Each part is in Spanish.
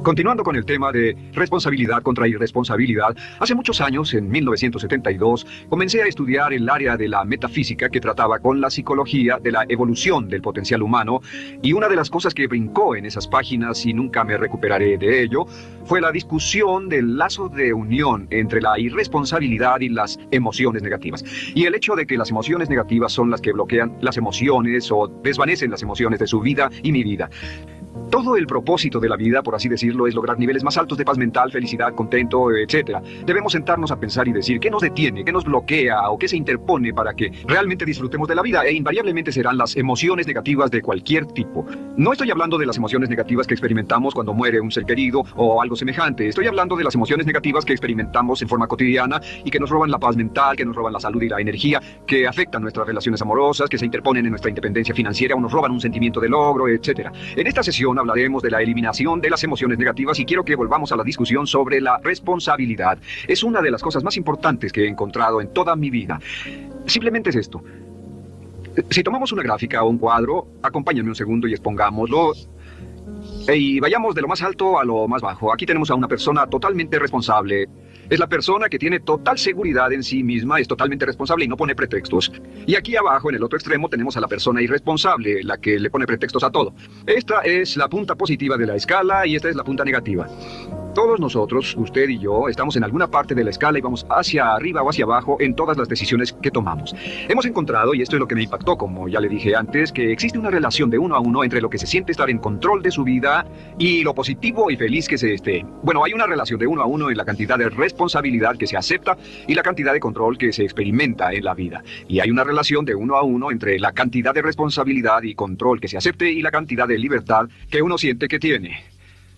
Continuando con el tema de responsabilidad contra irresponsabilidad, hace muchos años, en 1972, comencé a estudiar el área de la metafísica que trataba con la psicología de la evolución del potencial humano, y una de las cosas que brincó en esas páginas, y nunca me recuperaré de ello, fue la discusión del lazo de unión entre la irresponsabilidad y las emociones negativas. Y el hecho de que las emociones negativas son las que bloquean las emociones o desvanecen las emociones de su vida y mi vida. Todo el propósito de la vida, por así decirlo, es lograr niveles más altos de paz mental, felicidad, contento, etc. Debemos sentarnos a pensar y decir qué nos detiene, qué nos bloquea o qué se interpone para que realmente disfrutemos de la vida, e invariablemente serán las emociones negativas de cualquier tipo. No estoy hablando de las emociones negativas que experimentamos cuando muere un ser querido o algo semejante. Estoy hablando de las emociones negativas que experimentamos en forma cotidiana y que nos roban la paz mental, que nos roban la salud y la energía, que afectan nuestras relaciones amorosas, que se interponen en nuestra independencia financiera o nos roban un sentimiento de logro, etc. En esta sesión hablaremos de la eliminación de las emociones negativas y quiero que volvamos a la discusión sobre la responsabilidad. Es una de las cosas más importantes que he encontrado en toda mi vida. Simplemente es esto. Si tomamos una gráfica o un cuadro, acompáñenme un segundo y expongámoslo. Y vayamos de lo más alto a lo más bajo. Aquí tenemos a una persona totalmente responsable. Es la persona que tiene total seguridad en sí misma, es totalmente responsable y no pone pretextos. Y aquí abajo, en el otro extremo, tenemos a la persona irresponsable, la que le pone pretextos a todo. Esta es la punta positiva de la escala y esta es la punta negativa. Todos nosotros, usted y yo, estamos en alguna parte de la escala y vamos hacia arriba o hacia abajo en todas las decisiones que tomamos. Hemos encontrado, y esto es lo que me impactó, como ya le dije antes, que existe una relación de uno a uno entre lo que se siente estar en control de su vida y lo positivo y feliz que se esté. Bueno, hay una relación de uno a uno en la cantidad de responsabilidad que se acepta y la cantidad de control que se experimenta en la vida. Y hay una relación de uno a uno entre la cantidad de responsabilidad y control que se acepte y la cantidad de libertad que uno siente que tiene.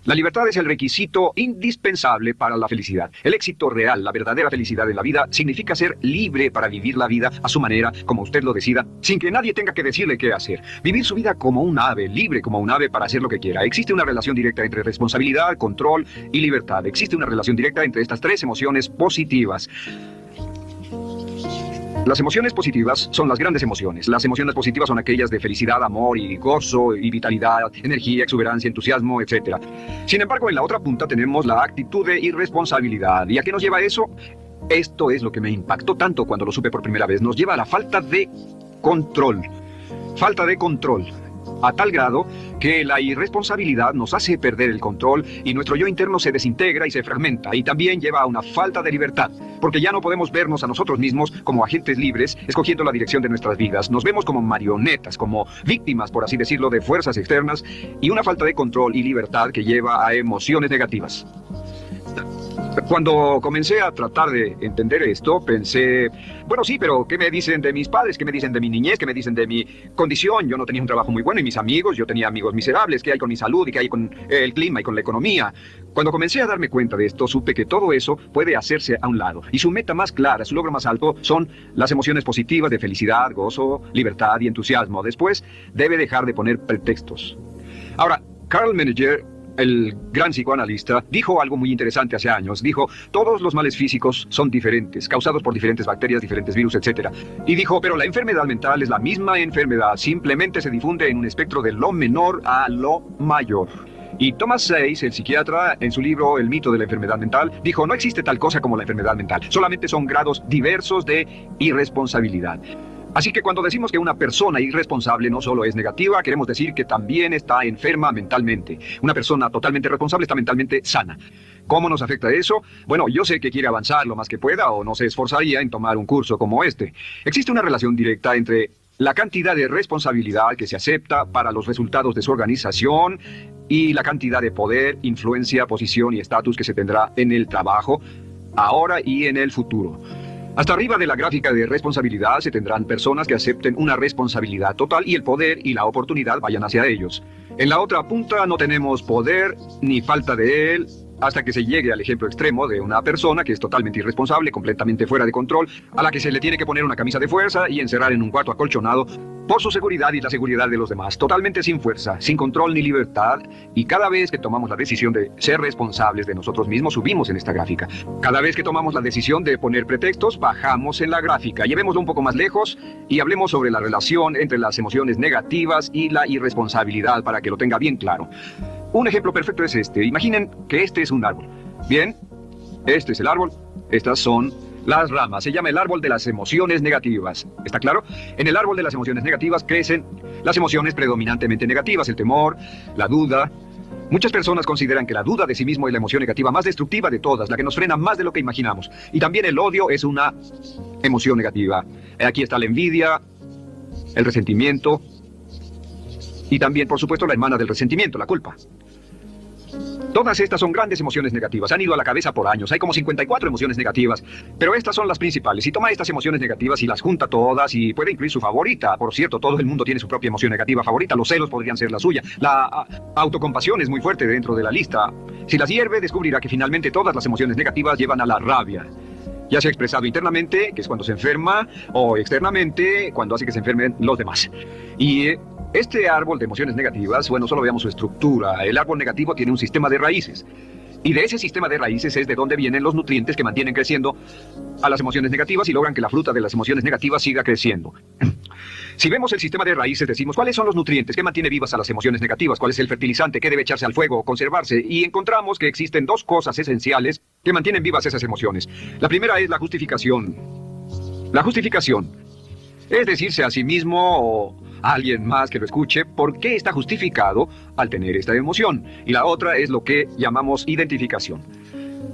La libertad es el requisito indispensable para la felicidad. El éxito real, la verdadera felicidad en la vida, significa ser libre para vivir la vida a su manera, como usted lo decida, sin que nadie tenga que decirle qué hacer. Vivir su vida como un ave, libre como un ave para hacer lo que quiera. Existe una relación directa entre responsabilidad, control y libertad. Existe una relación directa entre estas tres emociones positivas. Las emociones positivas son las grandes emociones. Las emociones positivas son aquellas de felicidad, amor y gozo y vitalidad, energía, exuberancia, entusiasmo, etc. Sin embargo, en la otra punta tenemos la actitud de irresponsabilidad. ¿Y a qué nos lleva eso? Esto es lo que me impactó tanto cuando lo supe por primera vez. Nos lleva a la falta de control. Falta de control. A tal grado que la irresponsabilidad nos hace perder el control y nuestro yo interno se desintegra y se fragmenta, y también lleva a una falta de libertad, porque ya no podemos vernos a nosotros mismos como agentes libres escogiendo la dirección de nuestras vidas. Nos vemos como marionetas, como víctimas, por así decirlo, de fuerzas externas, y una falta de control y libertad que lleva a emociones negativas. Cuando comencé a tratar de entender esto, pensé, bueno, sí, pero ¿qué me dicen de mis padres? ¿Qué me dicen de mi niñez? ¿Qué me dicen de mi condición? Yo no tenía un trabajo muy bueno y mis amigos, yo tenía amigos miserables. ¿Qué hay con mi salud y qué hay con el clima y con la economía? Cuando comencé a darme cuenta de esto, supe que todo eso puede hacerse a un lado. Y su meta más clara, su logro más alto, son las emociones positivas de felicidad, gozo, libertad y entusiasmo. Después, debe dejar de poner pretextos. Ahora, Carl Menninger, el gran psicoanalista, dijo algo muy interesante hace años. Dijo, todos los males físicos son diferentes, causados por diferentes bacterias, diferentes virus, etc. Y dijo, pero la enfermedad mental es la misma enfermedad, simplemente se difunde en un espectro de lo menor a lo mayor. Y Thomas Sayce, el psiquiatra, en su libro El mito de la enfermedad mental, dijo, no existe tal cosa como la enfermedad mental, solamente son grados diversos de irresponsabilidad. Así que cuando decimos que una persona irresponsable no solo es negativa, queremos decir que también está enferma mentalmente. Una persona totalmente responsable está mentalmente sana. ¿Cómo nos afecta eso? Bueno, yo sé que quiere avanzar lo más que pueda o no se esforzaría en tomar un curso como este. Existe una relación directa entre la cantidad de responsabilidad que se acepta para los resultados de su organización y la cantidad de poder, influencia, posición y estatus que se tendrá en el trabajo, ahora y en el futuro. Hasta arriba de la gráfica de responsabilidad se tendrán personas que acepten una responsabilidad total y el poder y la oportunidad vayan hacia ellos. En la otra punta no tenemos poder ni falta de él hasta que se llegue al ejemplo extremo de una persona que es totalmente irresponsable, completamente fuera de control, a la que se le tiene que poner una camisa de fuerza y encerrar en un cuarto acolchonado por su seguridad y la seguridad de los demás, totalmente sin fuerza, sin control ni libertad, y cada vez que tomamos la decisión de ser responsables de nosotros mismos, subimos en esta gráfica. Cada vez que tomamos la decisión de poner pretextos, bajamos en la gráfica. Llevémoslo un poco más lejos y hablemos sobre la relación entre las emociones negativas y la irresponsabilidad para que lo tenga bien claro. Un ejemplo perfecto es este. Imaginen que este es un árbol. Bien, este es el árbol, estas son las ramas. Se llama el árbol de las emociones negativas. ¿Está claro? En el árbol de las emociones negativas crecen las emociones predominantemente negativas, el temor, la duda. Muchas personas consideran que la duda de sí mismo es la emoción negativa más destructiva de todas, la que nos frena más de lo que imaginamos. Y también el odio es una emoción negativa. Aquí está la envidia, el resentimiento y también, por supuesto, la hermana del resentimiento, la culpa. Todas estas son grandes emociones negativas, han ido a la cabeza por años, hay como 54 emociones negativas, pero estas son las principales. Si toma estas emociones negativas y las junta todas y puede incluir su favorita, por cierto, todo el mundo tiene su propia emoción negativa favorita, los celos podrían ser la suya, la autocompasión es muy fuerte dentro de la lista. Si las hierve, descubrirá que finalmente todas las emociones negativas llevan a la rabia. Ya sea expresado internamente, que es cuando se enferma, o externamente, cuando hace que se enfermen los demás. Y este árbol de emociones negativas, bueno, solo veamos su estructura. El árbol negativo tiene un sistema de raíces. Y de ese sistema de raíces es de donde vienen los nutrientes que mantienen creciendo a las emociones negativas y logran que la fruta de las emociones negativas siga creciendo. Si vemos el sistema de raíces, decimos, ¿cuáles son los nutrientes que mantienen vivas a las emociones negativas? ¿Cuál es el fertilizante que debe echarse al fuego o conservarse? Y encontramos que existen dos cosas esenciales que mantienen vivas esas emociones. La primera es la justificación. La justificación es decirse a sí mismo o a alguien más que lo escuche por qué está justificado al tener esta emoción. Y la otra es lo que llamamos identificación.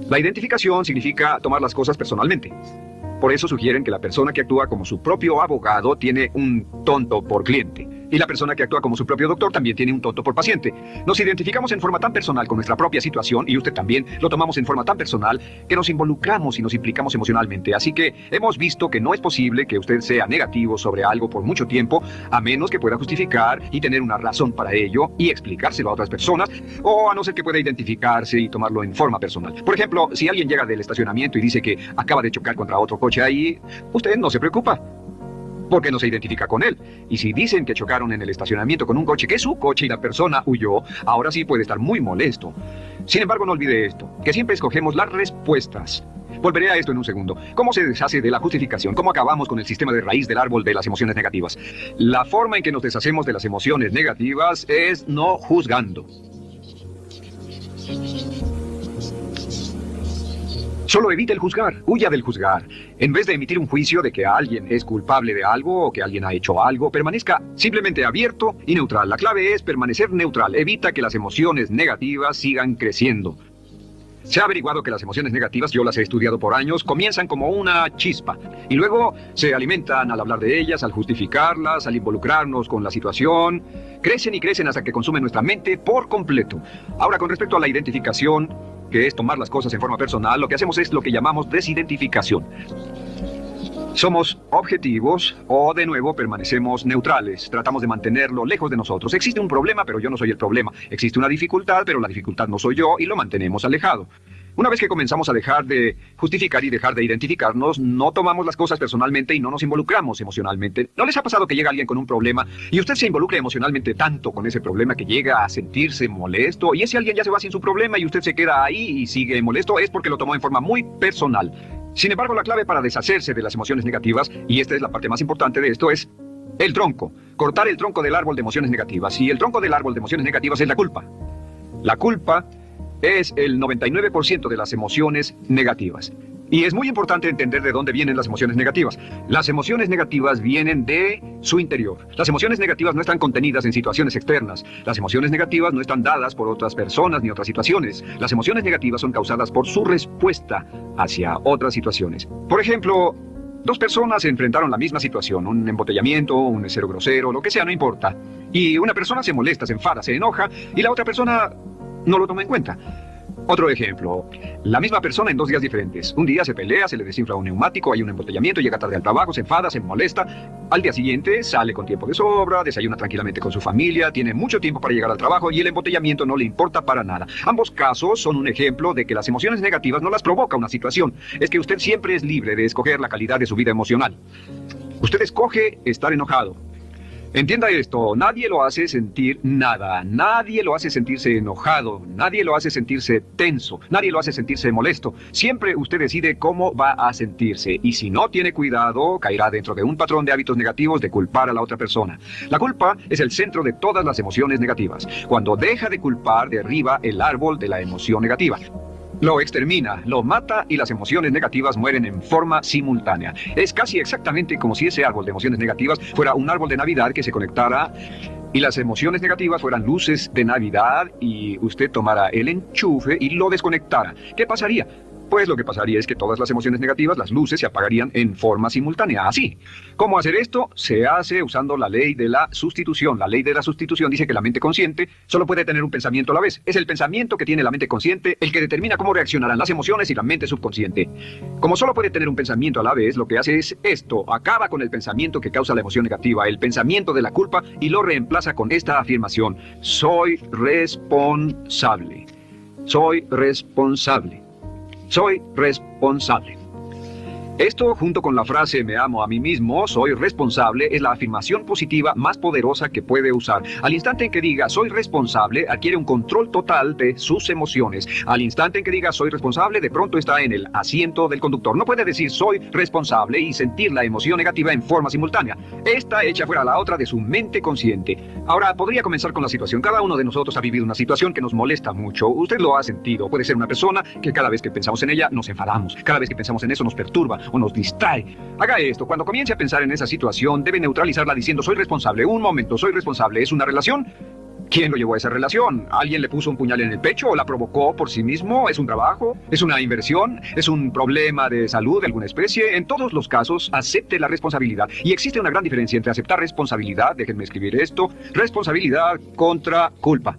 La identificación significa tomar las cosas personalmente. Por eso sugieren que la persona que actúa como su propio abogado tiene un tonto por cliente. Y la persona que actúa como su propio doctor también tiene un tonto por paciente. Nos identificamos en forma tan personal con nuestra propia situación, y usted también lo tomamos en forma tan personal, que nos involucramos y nos implicamos emocionalmente. Así que hemos visto que no es posible que usted sea negativo sobre algo por mucho tiempo, a menos que pueda justificar y tener una razón para ello y explicárselo a otras personas, o a no ser que pueda identificarse y tomarlo en forma personal. Por ejemplo, si alguien llega del estacionamiento y dice que acaba de chocar contra otro coche ahí, usted no se preocupa, porque no se identifica con él. Y si dicen que chocaron en el estacionamiento con un coche que es su coche y la persona huyó, ahora sí puede estar muy molesto. Sin embargo, no olvide esto, que siempre escogemos las respuestas. Volveré a esto en un segundo. ¿Cómo se deshace de la justificación? ¿Cómo acabamos con el sistema de raíz del árbol de las emociones negativas? La forma en que nos deshacemos de las emociones negativas es no juzgando. Solo evite el juzgar, huya del juzgar. En vez de emitir un juicio de que alguien es culpable de algo o que alguien ha hecho algo, permanezca simplemente abierto y neutral. La clave es permanecer neutral. Evita que las emociones negativas sigan creciendo. Se ha averiguado que las emociones negativas, yo las he estudiado por años, comienzan como una chispa y luego se alimentan al hablar de ellas, al justificarlas, al involucrarnos con la situación. Crecen y crecen hasta que consumen nuestra mente por completo. Ahora, con respecto a la identificación, que es tomar las cosas en forma personal, lo que hacemos es lo que llamamos desidentificación. Somos objetivos o, de nuevo, permanecemos neutrales. Tratamos de mantenerlo lejos de nosotros. Existe un problema, pero yo no soy el problema. Existe una dificultad, pero la dificultad no soy yo, y lo mantenemos alejado. Una vez que comenzamos a dejar de justificar y dejar de identificarnos, no tomamos las cosas personalmente y no nos involucramos emocionalmente. ¿No les ha pasado que llega alguien con un problema y usted se involucra emocionalmente tanto con ese problema que llega a sentirse molesto, y ese alguien ya se va sin su problema y usted se queda ahí y sigue molesto? Es porque lo tomó en forma muy personal. Sin embargo, la clave para deshacerse de las emociones negativas, y esta es la parte más importante de esto, es el tronco. Cortar el tronco del árbol de emociones negativas. Y el tronco del árbol de emociones negativas es la culpa. La culpa es el 99% de las emociones negativas. Y es muy importante entender de dónde vienen las emociones negativas. Las emociones negativas vienen de su interior. Las emociones negativas no están contenidas en situaciones externas. Las emociones negativas no están dadas por otras personas ni otras situaciones. Las emociones negativas son causadas por su respuesta hacia otras situaciones. Por ejemplo, dos personas enfrentaron la misma situación, un embotellamiento, un mesero grosero, lo que sea, no importa. Y una persona se molesta, se enfada, se enoja, y la otra persona no lo toma en cuenta. Otro ejemplo, la misma persona en 2 días diferentes. Un día se pelea, se le desinfla un neumático, hay un embotellamiento, llega tarde al trabajo, se enfada, se molesta. Al día siguiente sale con tiempo de sobra, desayuna tranquilamente con su familia, tiene mucho tiempo para llegar al trabajo y el embotellamiento no le importa para nada. Ambos casos son un ejemplo de que las emociones negativas no las provoca una situación. Es que usted siempre es libre de escoger la calidad de su vida emocional. Usted escoge estar enojado. Entienda esto, nadie lo hace sentir nada, nadie lo hace sentirse enojado, nadie lo hace sentirse tenso, nadie lo hace sentirse molesto. Siempre usted decide cómo va a sentirse y si no tiene cuidado, caerá dentro de un patrón de hábitos negativos de culpar a la otra persona. La culpa es el centro de todas las emociones negativas. Cuando deja de culpar, derriba el árbol de la emoción negativa. Lo extermina, lo mata y las emociones negativas mueren en forma simultánea. Es casi exactamente como si ese árbol de emociones negativas fuera un árbol de Navidad que se conectara y las emociones negativas fueran luces de Navidad y usted tomara el enchufe y lo desconectara. ¿Qué pasaría? Pues lo que pasaría es que todas las emociones negativas, las luces, se apagarían en forma simultánea, así. ¿Cómo hacer esto? Se hace usando la ley de la sustitución. La ley de la sustitución dice que la mente consciente solo puede tener un pensamiento a la vez. Es el pensamiento que tiene la mente consciente el que determina cómo reaccionarán las emociones y la mente subconsciente. Como solo puede tener un pensamiento a la vez, lo que hace es esto. Acaba con el pensamiento que causa la emoción negativa, el pensamiento de la culpa, y lo reemplaza con esta afirmación: soy responsable. Soy responsable. Soy responsable. Esto, junto con la frase me amo a mí mismo, soy responsable, es la afirmación positiva más poderosa que puede usar. Al instante en que diga soy responsable, adquiere un control total de sus emociones. Al instante en que diga soy responsable, de pronto está en el asiento del conductor. No puede decir soy responsable y sentir la emoción negativa en forma simultánea. Esta echa fuera la otra de su mente consciente. Ahora, podría comenzar con la situación. Cada uno de nosotros ha vivido una situación que nos molesta mucho. Usted lo ha sentido. Puede ser una persona que cada vez que pensamos en ella nos enfadamos. Cada vez que pensamos en eso nos perturba o nos distrae. Haga esto. Cuando comience a pensar en esa situación, debe neutralizarla diciendo soy responsable. Un momento, soy responsable. ¿Es una relación? ¿Quién lo llevó a esa relación? ¿Alguien le puso un puñal en el pecho o la provocó por sí mismo? ¿Es un trabajo? ¿Es una inversión? ¿Es un problema de salud de alguna especie? En todos los casos, acepte la responsabilidad. Y existe una gran diferencia entre aceptar responsabilidad, déjenme escribir esto, responsabilidad contra culpa.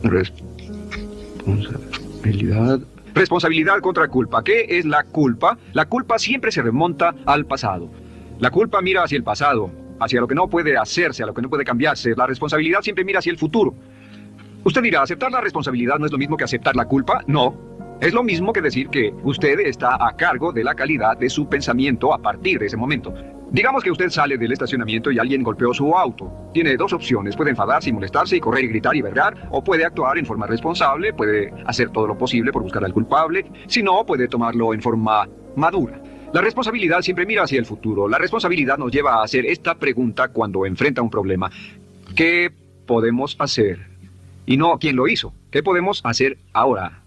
Responsabilidad. Responsabilidad contra culpa. ¿Qué es la culpa? La culpa siempre se remonta al pasado. La culpa mira hacia el pasado, hacia lo que no puede hacerse, a lo que no puede cambiarse. La responsabilidad siempre mira hacia el futuro. Usted dirá, ¿aceptar la responsabilidad no es lo mismo que aceptar la culpa? No. Es lo mismo que decir que usted está a cargo de la calidad de su pensamiento a partir de ese momento. Digamos que usted sale del estacionamiento y alguien golpeó su auto. Tiene dos opciones: puede enfadarse y molestarse y correr y gritar y berrar, o puede actuar en forma responsable, puede hacer todo lo posible por buscar al culpable. Si no, puede tomarlo en forma madura. La responsabilidad siempre mira hacia el futuro. La responsabilidad nos lleva a hacer esta pregunta cuando enfrenta un problema: ¿qué podemos hacer? Y no ¿quién lo hizo? ¿Qué podemos hacer ahora?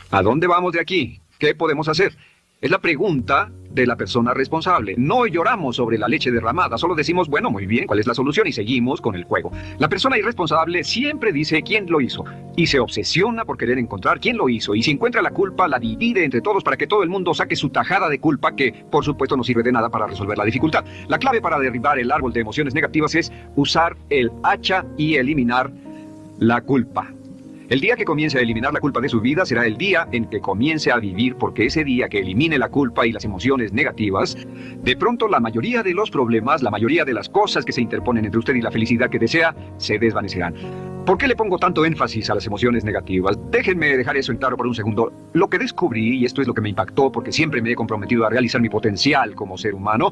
¿A dónde vamos de aquí? ¿Qué podemos hacer? Es la pregunta de la persona responsable. No lloramos sobre la leche derramada, solo decimos, bueno, muy bien, ¿cuál es la solución? Y seguimos con el juego. La persona irresponsable siempre dice quién lo hizo y se obsesiona por querer encontrar quién lo hizo. Y si encuentra la culpa, la divide entre todos para que todo el mundo saque su tajada de culpa, que por supuesto no sirve de nada para resolver la dificultad. La clave para derribar el árbol de emociones negativas es usar el hacha y eliminar la culpa. El día que comience a eliminar la culpa de su vida será el día en que comience a vivir, porque ese día que elimine la culpa y las emociones negativas, de pronto la mayoría de los problemas, la mayoría de las cosas que se interponen entre usted y la felicidad que desea, se desvanecerán. ¿Por qué le pongo tanto énfasis a las emociones negativas? Déjenme dejar eso en claro por un segundo. Lo que descubrí, y esto es lo que me impactó porque siempre me he comprometido a realizar mi potencial como ser humano,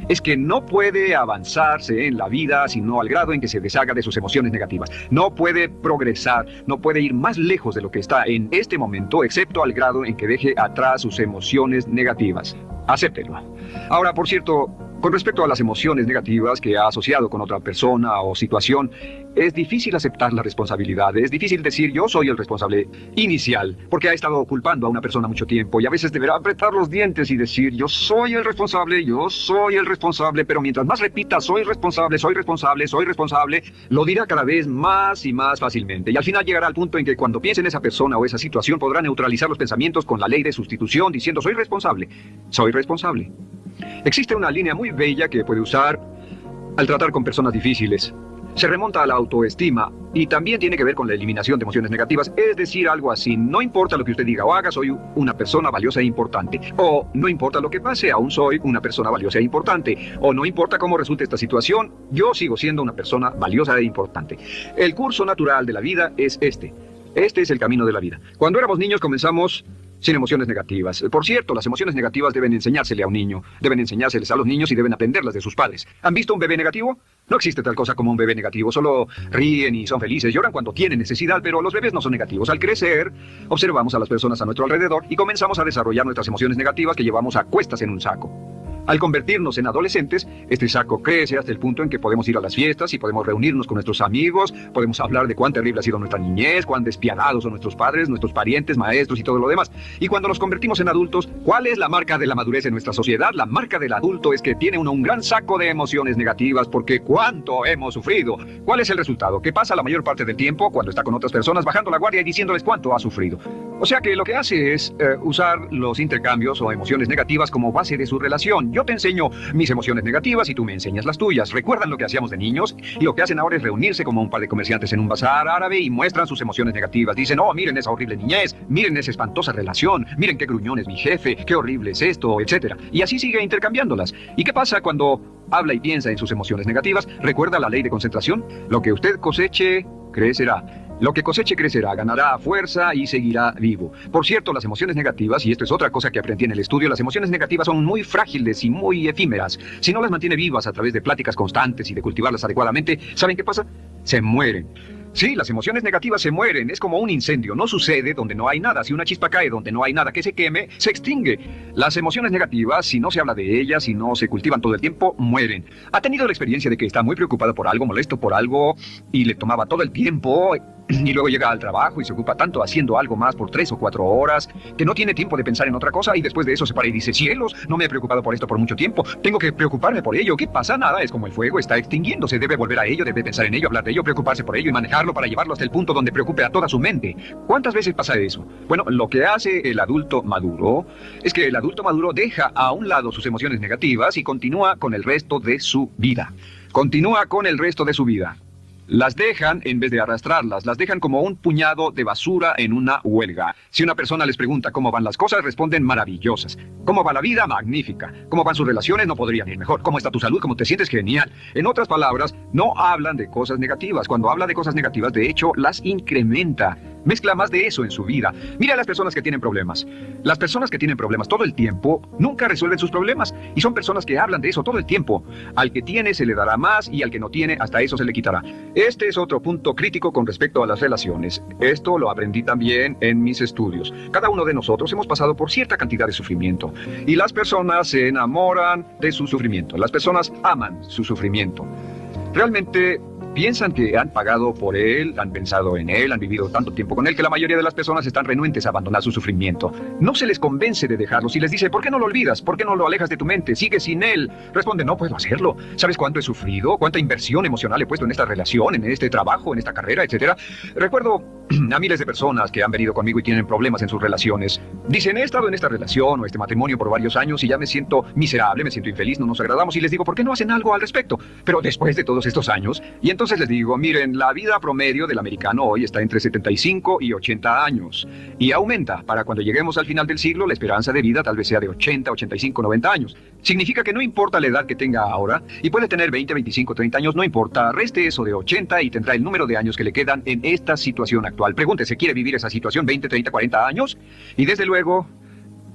es que no puede avanzarse en la vida sino al grado en que se deshaga de sus emociones negativas. No puede progresar, no puede ir más lejos de lo que está en este momento, excepto al grado en que deje atrás sus emociones negativas. Acéptenlo. Ahora, por cierto, con respecto a las emociones negativas que ha asociado con otra persona o situación, es difícil aceptar la responsabilidad, es difícil decir yo soy el responsable inicial, porque ha estado culpando a una persona mucho tiempo y a veces deberá apretar los dientes y decir yo soy el responsable, pero mientras más repita soy responsable, lo dirá cada vez más y más fácilmente. Y al final llegará al punto en que cuando piense en esa persona o esa situación podrá neutralizar los pensamientos con la ley de sustitución diciendo soy responsable. Existe una línea muy bella que puede usar al tratar con personas difíciles. Se remonta a la autoestima y también tiene que ver con la eliminación de emociones negativas, es decir, algo así: no importa lo que usted diga o haga, soy una persona valiosa e importante. O no importa lo que pase, aún soy una persona valiosa e importante. O no importa cómo resulte esta situación, yo sigo siendo una persona valiosa e importante. El curso natural de la vida es este. Este es el camino de la vida. Cuando éramos niños comenzamos sin emociones negativas. Por cierto, las emociones negativas deben enseñársele a un niño, deben enseñárseles a los niños y deben aprenderlas de sus padres. ¿Han visto un bebé negativo? No existe tal cosa como un bebé negativo, solo ríen y son felices, lloran cuando tienen necesidad, pero los bebés no son negativos. Al crecer, observamos a las personas a nuestro alrededor y comenzamos a desarrollar nuestras emociones negativas que llevamos a cuestas en un saco. Al convertirnos en adolescentes, este saco crece hasta el punto en que podemos ir a las fiestas y podemos reunirnos con nuestros amigos, podemos hablar de cuán terrible ha sido nuestra niñez, cuán despiadados son nuestros padres, nuestros parientes, maestros y todo lo demás. Y cuando nos convertimos en adultos, ¿cuál es la marca de la madurez en nuestra sociedad? La marca del adulto es que tiene uno un gran saco de emociones negativas porque ¿cuánto hemos sufrido? ¿Cuál es el resultado? Que pasa la mayor parte del tiempo cuando está con otras personas bajando la guardia y diciéndoles cuánto ha sufrido. O sea que lo que hace es usar los intercambios o emociones negativas como base de su relación. Yo te enseño mis emociones negativas y tú me enseñas las tuyas. ¿Recuerdan lo que hacíamos de niños? Y lo que hacen ahora es reunirse como un par de comerciantes en un bazar árabe y muestran sus emociones negativas. Dicen, oh, miren esa horrible niñez, miren esa espantosa relación, miren qué gruñón es mi jefe, qué horrible es esto, etc. Y así sigue intercambiándolas. ¿Y qué pasa cuando habla y piensa en sus emociones negativas? ¿Recuerda la ley de concentración? Lo que usted coseche, crecerá. Lo que coseche crecerá, ganará fuerza y seguirá vivo. Por cierto, las emociones negativas, y esto es otra cosa que aprendí en el estudio, las emociones negativas son muy frágiles y muy efímeras. Si no las mantiene vivas a través de pláticas constantes y de cultivarlas adecuadamente, ¿saben qué pasa? Se mueren. Sí, las emociones negativas se mueren, es como un incendio, no sucede donde no hay nada. Si una chispa cae donde no hay nada que se queme, se extingue. Las emociones negativas, si no se habla de ellas, si no se cultivan todo el tiempo, mueren. ¿Ha tenido la experiencia de que está muy preocupado por algo, molesto por algo, y le tomaba todo el tiempo, y luego llega al trabajo y se ocupa tanto haciendo algo más por 3 o 4 horas, que no tiene tiempo de pensar en otra cosa, y después de eso se para y dice, cielos, no me he preocupado por esto por mucho tiempo, tengo que preocuparme por ello? ¿Qué pasa? Nada, es como el fuego, está extinguiéndose, debe volver a ello, debe pensar en ello, hablar de ello, preocuparse por ello y manejarlo para llevarlo hasta el punto donde preocupe a toda su mente. ¿Cuántas veces pasa eso? Bueno, lo que hace el adulto maduro es que el adulto maduro deja a un lado sus emociones negativas y continúa con el resto de su vida. Continúa con el resto de su vida. Las dejan en vez de arrastrarlas, las dejan como un puñado de basura en una huelga. Si una persona les pregunta cómo van las cosas, responden maravillosas. ¿Cómo va la vida? Magnífica. ¿Cómo van sus relaciones? No podrían ir mejor. ¿Cómo está tu salud? ¿Cómo te sientes? Genial. En otras palabras, no hablan de cosas negativas. Cuando habla de cosas negativas, de hecho, las incrementa. Mezcla más de eso en su vida. Mira a las personas que tienen problemas. Las personas que tienen problemas todo el tiempo nunca resuelven sus problemas. Y son personas que hablan de eso todo el tiempo. Al que tiene se le dará más y al que no tiene hasta eso se le quitará. Este es otro punto crítico con respecto a las relaciones. Esto lo aprendí también en mis estudios. Cada uno de nosotros hemos pasado por cierta cantidad de sufrimiento. Y las personas se enamoran de su sufrimiento. Las personas aman su sufrimiento. Realmente piensan que han pagado por él, han pensado en él, han vivido tanto tiempo con él que la mayoría de las personas están renuentes a abandonar su sufrimiento. No se les convence de dejarlo. Si les dice, ¿por qué no lo olvidas? ¿Por qué no lo alejas de tu mente? Sigue sin él. Responden, no puedo hacerlo. ¿Sabes cuánto he sufrido? ¿Cuánta inversión emocional he puesto en esta relación, en este trabajo, en esta carrera, etcétera? Recuerdo a miles de personas que han venido conmigo y tienen problemas en sus relaciones. Dicen, he estado en esta relación o este matrimonio por varios años y ya me siento miserable, me siento infeliz, no nos agradamos. Y les digo, ¿por qué no hacen algo al respecto? Pero después de todos estos años, y entonces les digo, miren, la vida promedio del americano hoy está entre 75 y 80 años. Y aumenta. Para cuando lleguemos al final del siglo, la esperanza de vida tal vez sea de 80, 85, 90 años. Significa que no importa la edad que tenga ahora, y puede tener 20, 25, 30 años, no importa. Reste eso de 80 y tendrá el número de años que le quedan en esta situación actual. Pregúntese, ¿quiere vivir esa situación 20, 30, 40 años? Y desde luego,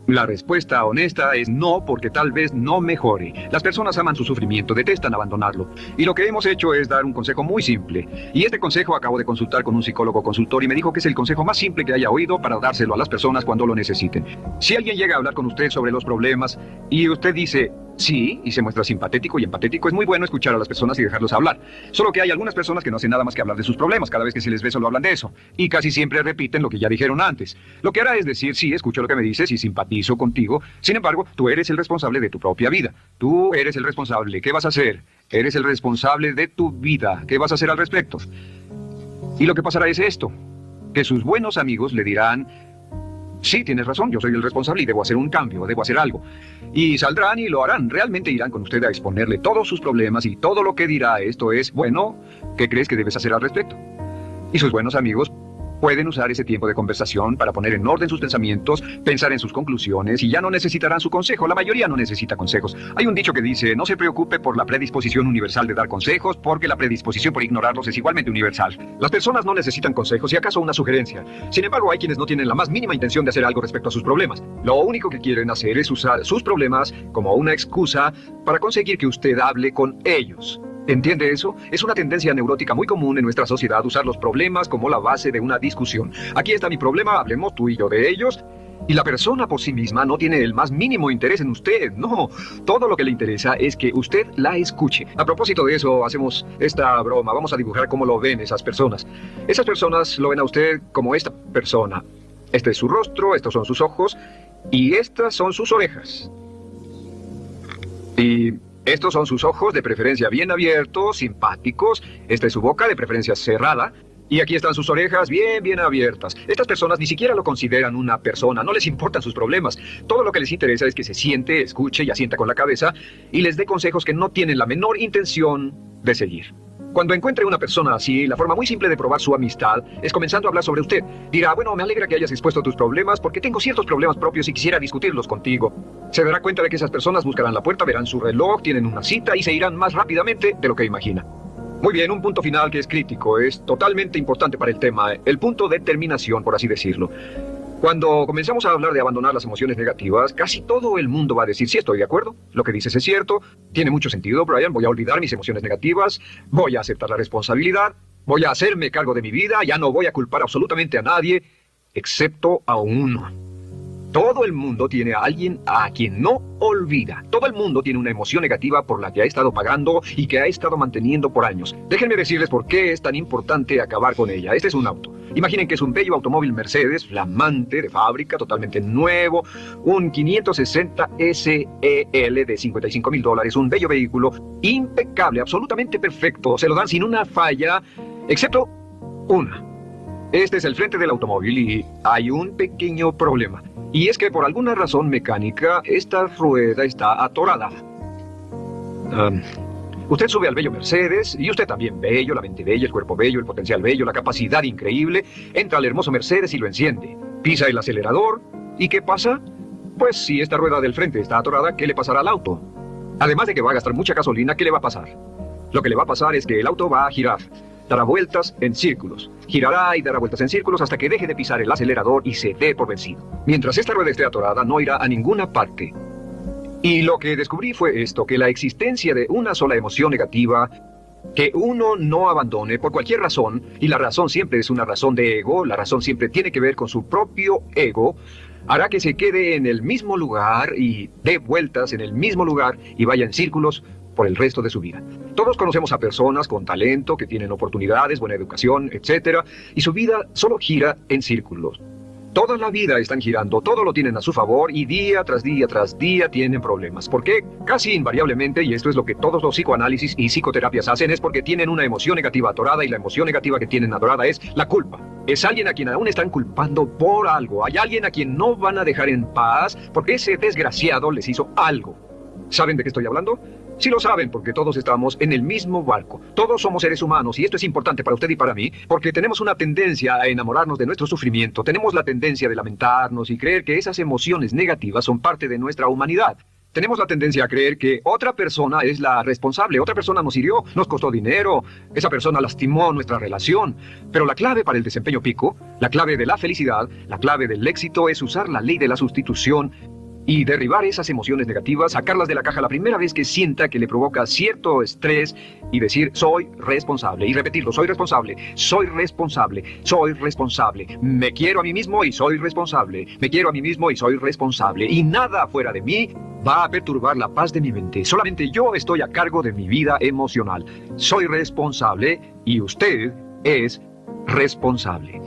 la respuesta honesta es no, porque tal vez no mejore. Las personas aman su sufrimiento, detestan abandonarlo. Y lo que hemos hecho es dar un consejo muy simple. Y este consejo acabo de consultar con un psicólogo consultor y me dijo que es el consejo más simple que haya oído para dárselo a las personas cuando lo necesiten. Si alguien llega a hablar con usted sobre los problemas y usted dice sí, y se muestra simpatético y empatético, es muy bueno escuchar a las personas y dejarlos hablar. Solo que hay algunas personas que no hacen nada más que hablar de sus problemas. Cada vez que se les ve solo hablan de eso. Y casi siempre repiten lo que ya dijeron antes. Lo que hará es decir, sí, escucho lo que me dices y simpatizo contigo. Sin embargo, tú eres el responsable de tu propia vida. Tú eres el responsable. ¿Qué vas a hacer? Eres el responsable de tu vida. ¿Qué vas a hacer al respecto? Y lo que pasará es esto, que sus buenos amigos le dirán, sí, tienes razón, yo soy el responsable y debo hacer un cambio, debo hacer algo. Y saldrán y lo harán, realmente irán con usted a exponerle todos sus problemas y todo lo que dirá esto es, bueno, ¿qué crees que debes hacer al respecto? Y sus buenos amigos Pueden usar ese tiempo de conversación para poner en orden sus pensamientos, pensar en sus conclusiones y ya no necesitarán su consejo. La mayoría no necesita consejos. Hay un dicho que dice, no se preocupe por la predisposición universal de dar consejos, porque la predisposición por ignorarlos es igualmente universal. Las personas no necesitan consejos y acaso una sugerencia. Sin embargo, hay quienes no tienen la más mínima intención de hacer algo respecto a sus problemas. Lo único que quieren hacer es usar sus problemas como una excusa para conseguir que usted hable con ellos. ¿Entiende eso? Es una tendencia neurótica muy común en nuestra sociedad usar los problemas como la base de una discusión. Aquí está mi problema, hablemos tú y yo de ellos. Y la persona por sí misma no tiene el más mínimo interés en usted, no. Todo lo que le interesa es que usted la escuche. A propósito de eso, hacemos esta broma. Vamos a dibujar cómo lo ven esas personas. Esas personas lo ven a usted como esta persona. Este es su rostro, estos son sus ojos y estas son sus orejas. Y estos son sus ojos, de preferencia bien abiertos, simpáticos. Esta es su boca, de preferencia cerrada. Y aquí están sus orejas bien abiertas. Estas personas ni siquiera lo consideran una persona, no les importan sus problemas. Todo lo que les interesa es que se siente, escuche y asienta con la cabeza y les dé consejos que no tienen la menor intención de seguir. Cuando encuentre una persona así, la forma muy simple de probar su amistad es comenzando a hablar sobre usted. Dirá, bueno, me alegra que hayas expuesto tus problemas porque tengo ciertos problemas propios y quisiera discutirlos contigo. Se dará cuenta de que esas personas buscarán la puerta, verán su reloj, tienen una cita y se irán más rápidamente de lo que imagina. Muy bien, un punto final que es crítico, es totalmente importante para el tema, el punto de terminación, por así decirlo. Cuando comenzamos a hablar de abandonar las emociones negativas, casi todo el mundo va a decir, sí, estoy de acuerdo, lo que dices es cierto, tiene mucho sentido, Brian, voy a olvidar mis emociones negativas, voy a aceptar la responsabilidad, voy a hacerme cargo de mi vida, ya no voy a culpar absolutamente a nadie, excepto a uno. Todo el mundo tiene a alguien a quien no olvida. Todo el mundo tiene una emoción negativa por la que ha estado pagando y que ha estado manteniendo por años. Déjenme decirles por qué es tan importante acabar con ella. Este es un auto. Imaginen que es un bello automóvil Mercedes, flamante, de fábrica, totalmente nuevo, un 560 SEL de $55,000, un bello vehículo, impecable, absolutamente perfecto. Se lo dan sin una falla, excepto una. Este es el frente del automóvil y hay un pequeño problema. Y es que por alguna razón mecánica, esta rueda está atorada. Usted sube al bello Mercedes, y usted también bello, la mente bella, el cuerpo bello, el potencial bello, la capacidad increíble, entra al hermoso Mercedes y lo enciende. Pisa el acelerador, ¿y qué pasa? Pues si esta rueda del frente está atorada, ¿qué le pasará al auto? Además de que va a gastar mucha gasolina, ¿qué le va a pasar? Lo que le va a pasar es que el auto va a girar. Dará vueltas en círculos. Girará y dará vueltas en círculos hasta que deje de pisar el acelerador y se dé por vencido. Mientras esta rueda esté atorada, no irá a ninguna parte. Y lo que descubrí fue esto, que la existencia de una sola emoción negativa que uno no abandone por cualquier razón, y la razón siempre es una razón de ego, la razón siempre tiene que ver con su propio ego, hará que se quede en el mismo lugar y dé vueltas en el mismo lugar y vaya en círculos por el resto de su vida. Todos conocemos a personas con talento, que tienen oportunidades, buena educación, etc. Y su vida solo gira en círculos. Toda la vida están girando, todo lo tienen a su favor y día tras día tras día tienen problemas. ¿Por qué? Casi invariablemente, y esto es lo que todos los psicoanálisis y psicoterapias hacen, es porque tienen una emoción negativa atorada y la emoción negativa que tienen atorada es la culpa. Es alguien a quien aún están culpando por algo. Hay alguien a quien no van a dejar en paz porque ese desgraciado les hizo algo. ¿Saben de qué estoy hablando? Sí lo saben, porque todos estamos en el mismo barco. Todos somos seres humanos, y esto es importante para usted y para mí, porque tenemos una tendencia a enamorarnos de nuestro sufrimiento. Tenemos la tendencia de lamentarnos y creer que esas emociones negativas son parte de nuestra humanidad. Tenemos la tendencia a creer que otra persona es la responsable, otra persona nos hirió, nos costó dinero, esa persona lastimó nuestra relación. Pero la clave para el desempeño pico, la clave de la felicidad, la clave del éxito es usar la ley de la sustitución y derribar esas emociones negativas, sacarlas de la caja la primera vez que sienta que le provoca cierto estrés y decir, soy responsable, y repetirlo, soy responsable, soy responsable, soy responsable, me quiero a mí mismo y soy responsable, me quiero a mí mismo y soy responsable, y nada fuera de mí va a perturbar la paz de mi mente, solamente yo estoy a cargo de mi vida emocional, soy responsable y usted es responsable.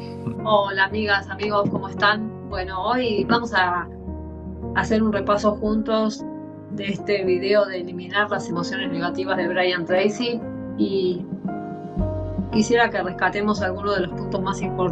Hola amigas, amigos, ¿cómo están? Bueno, hoy vamos a hacer un repaso juntos de este video de eliminar las emociones negativas de Brian Tracy, y quisiera que rescatemos algunos de los puntos más importantes